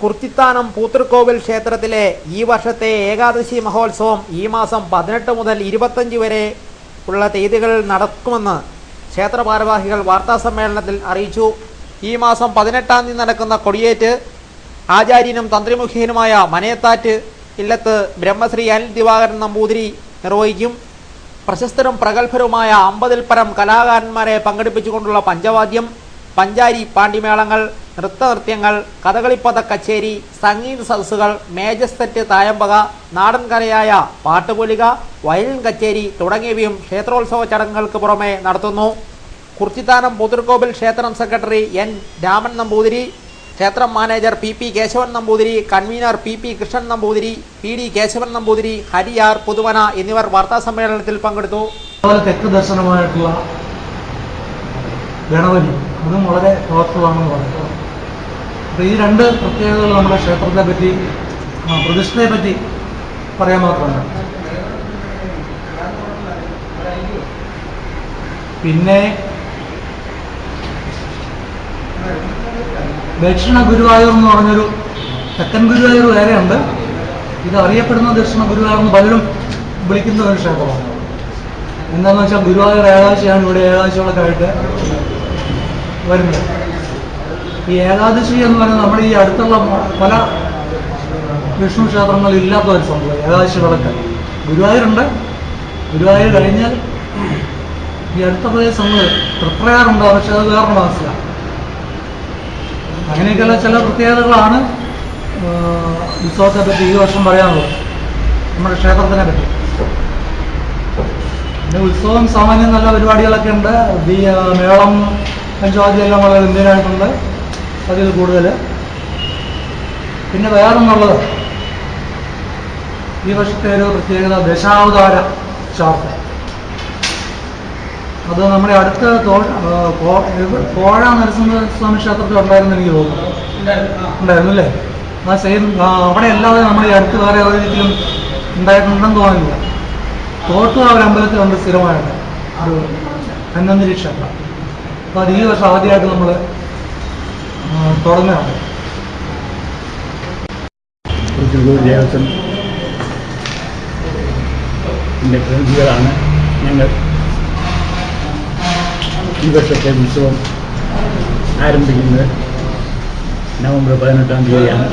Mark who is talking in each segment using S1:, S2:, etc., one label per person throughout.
S1: കുർത്തിത്താനം പൂത്തൃക്കോവിൽ ക്ഷേത്രത്തിലെ ഈ വർഷത്തെ ഏകാദശി മഹോത്സവം ഈ മാസം 18 മുതൽ 25 വരെ ഉള്ള തീയതികളിൽ നടക്കുമെന്ന് ക്ഷേത്ര ഭാരവാഹികൾ വാർത്താസമ്മേളനത്തിൽ അറിയിച്ചു. ഈ മാസം 18-ാം തീയതി നടക്കുന്ന കൊടിയേറ്റ് ആചാര്യനും തന്ത്രിമുഖ്യനുമായ മനയത്താറ്റ് ഇല്ലത്ത് ബ്രഹ്മശ്രീ അനിൽ ദിവാകരൻ നമ്പൂതിരി നിർവഹിക്കും. പ്രശസ്തരും പ്രഗത്ഭരുമായ 50-ൽ പരം കലാകാരന്മാരെ പങ്കെടുപ്പിച്ചുകൊണ്ടുള്ള പഞ്ചവാദ്യം, പഞ്ചാരി പാണ്ടിമേളങ്ങൾ, നൃത്തനൃത്യങ്ങൾ, കഥകളിപ്പദ കച്ചേരി, സംഗീത സദസ്സുകൾ, മേജസ് തായമ്പക, നാടൻ കലയായ പാട്ടുപൊലിക, വയലിൻ കച്ചേരി തുടങ്ങിയവയും ക്ഷേത്രോത്സവ ചടങ്ങുകൾക്ക് പുറമെ നടത്തുന്നു. കുർത്തിത്താനം പൂത്തൃക്കോവിൽ ക്ഷേത്രം സെക്രട്ടറി എൻ രാമൻ നമ്പൂതിരി, ക്ഷേത്രം manager P Keshavan Namboothiri, convener P Krishnan Namboothiri, P Keshavan Namboothiri, Hariyar Puthuvana എന്നിവർ വാർത്താസമ്മേളനത്തിൽ പങ്കെടുത്തു.
S2: തെക്ക് ദർശനമായിട്ടുള്ള ഗണപതി അതും വളരെ പവർഫുള്ളാണെന്ന് പറയുന്നത്. അപ്പോൾ ഈ രണ്ട് പ്രത്യേകതകൾ നമ്മുടെ ക്ഷേത്രത്തെ പറ്റി, പ്രതിഷ്ഠയെ പറ്റി പറയാൻ മാത്രമല്ല. പിന്നെ ദക്ഷിണ ഗുരുവായൂർ എന്ന് പറഞ്ഞൊരു തെക്കൻ ഗുരുവായൂർ വേറെയുണ്ട്. ഇത് അറിയപ്പെടുന്ന ദക്ഷിണ ഗുരുവായൂർ എന്ന് പലരും വിളിക്കുന്ന ഒരു ക്ഷേത്രമാണ്. എന്താണെന്ന് വെച്ചാൽ ഗുരുവായൂർ ഏകാദശിയാണ് ഇവിടെ ഏകാദശികളൊക്കെ ആയിട്ട് വരുന്നത്. ഈ ഏകാദശി എന്ന് പറയുന്നത് നമ്മുടെ ഈ അടുത്തുള്ള പല വിഷ്ണു ക്ഷേത്രങ്ങളിൽ ഇല്ലാത്ത ഒരു സംഭവം. ഏകാദശികളൊക്കെ ഗുരുവായൂരുണ്ട്. ഗുരുവായൂർ കഴിഞ്ഞാൽ ഈ അടുത്ത പ്രദേശങ്ങളിൽ തൃപ്രയാറുണ്ട്, പക്ഷെ അത് വേറൊരു മാസത്തിലാണ്. അങ്ങനെയൊക്കെയുള്ള ചില പ്രത്യേകതകളാണ് ഉത്സവത്തെ പറ്റി ഈ വർഷം പറയാനുള്ളത്, നമ്മുടെ ക്ഷേത്രത്തിനെ പറ്റി. പിന്നെ ഉത്സവം സാമാന്യം നല്ല പരിപാടികളൊക്കെ ഉണ്ട്. മേളം, പഞ്ചവാദ്യം എല്ലാം വളരെ ഗംഭീരമായിട്ടുണ്ട്, അതിൽ കൂടുതൽ. പിന്നെ വേറൊന്നുള്ളത്, ഈ വർഷത്തെ ഒരു പ്രത്യേകത ദശാവതാര ചാർട്ട്. അത് നമ്മുടെ അടുത്ത കോഴ നരസിംഹസ്വാമി ക്ഷേത്രത്തിൽ ഉണ്ടായിരുന്നു, എനിക്ക് തോന്നുന്നു. ഉണ്ടായിരുന്നു അല്ലേ? ആ സെയിം അവിടെ അല്ലാതെ നമ്മുടെ ഈ അടുത്ത് വേറെ എവിടെയെങ്കിലും ഉണ്ടായിട്ടുണ്ടെന്ന് തോന്നുന്നില്ല. തോട്ടുകാവ് അമ്പലത്തിലുണ്ട് സ്ഥിരമായിട്ട് ഒരു ധന്വന്തരി ക്ഷേത്രം. അപ്പോൾ അത് ഈ വർഷം ആദ്യമായിട്ട് നമ്മൾ തുടങ്ങുകയാണ്.
S3: ദേവസ്വത്തിൻ്റെ പ്രതിനിധികളാണ് ഞങ്ങൾ. ഈ വർഷത്തെ ഉത്സവം ആരംഭിക്കുന്നത് നവംബർ 18-ാം തീയതിയാണ്.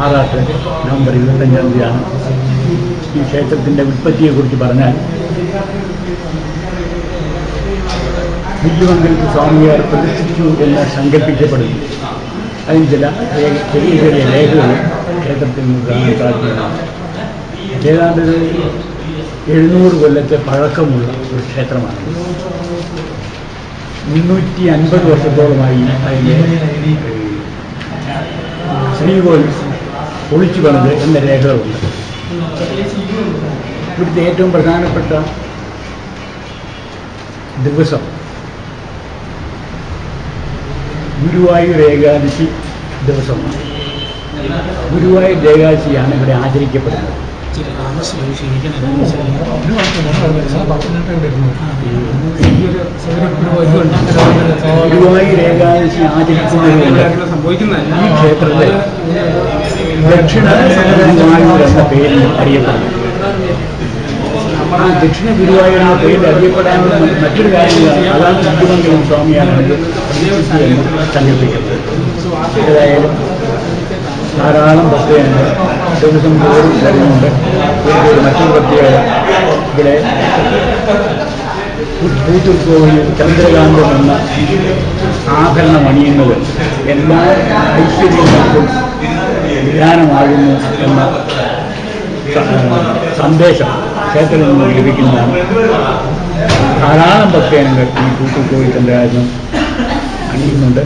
S3: ആറാട്ട് നവംബർ 25-ാം തീയതിയാണ്. ഈ ക്ഷേത്രത്തിൻ്റെ ഉൽപ്പത്തിയെക്കുറിച്ച് പറഞ്ഞാൽ, വില്ലുമംഗലത്ത് സ്വാമിയാർ പ്രതിഷ്ഠിച്ചു എന്ന് സങ്കല്പിക്കപ്പെടുന്നു. അതിന് ചില ചെറിയ ചെറിയ രേഖകൾ ക്ഷേത്രത്തിൽ നിന്ന് കാണാൻ സാധ്യതയാണ്. ഏതാണ്ട് 700 കൊല്ലത്തെ പഴക്കമുള്ള ഒരു ക്ഷേത്രമാണ്. 350 വർഷത്തോളമായി അതിൻ്റെ ശ്രീകോവിൽ പൊളിച്ചു പണിത് എന്ന രേഖകളുണ്ട്. ഇവിടുത്തെ ഏറ്റവും പ്രധാനപ്പെട്ട ദിവസം ഗുരുവായൂർ ഏകാദശി ദിവസമാണ്. ഗുരുവായൂർ ഏകാദശിയാണ് ഇവിടെ ആചരിക്കപ്പെടുന്നത്. ഗുരുവായൂർ ഏകാദശി ആചരിക്കുന്നതിന് ഈ ക്ഷേത്രത്തെ ദക്ഷിണ ഗുരുവായൂർ എന്ന പേരിൽ അറിയപ്പെടുന്നു. ആ ദക്ഷിണ ഗുരുവായൂർ എന്ന പേരിൽ അറിയപ്പെടാനുള്ള മറ്റൊരു കാര്യങ്ങളാണ് അതാണ് വില്ലുമംഗലം സ്വാമിയാണ് പ്രതിഷ്ഠിച്ചതെന്ന് സങ്കല്പിക്കുന്നത്. ഏതായാലും ധാരാളം ഭക്തജനങ്ങൾ ദിവസം തോറും വരുന്നുണ്ട്. ഇവിടുത്തെ മറ്റൊരു പ്രത്യേകത, ഇവിടെ പൂത്തൃക്കോവിൽ ചന്ദ്രകാന്തം എന്ന ആഭരണം അണിയുന്നത് എല്ലാ ഐശ്വര്യങ്ങൾക്കും വിധാനമാകുന്നു എന്ന സന്ദേശം ക്ഷേത്രത്തിൽ നിന്ന് ലഭിക്കുന്നതാണ്. ധാരാളം ഭക്തജനങ്ങൾ ഈ പൂത്തൃക്കോവിൽ ചന്ദ്രകാന്തം അണിയുന്നുണ്ട്.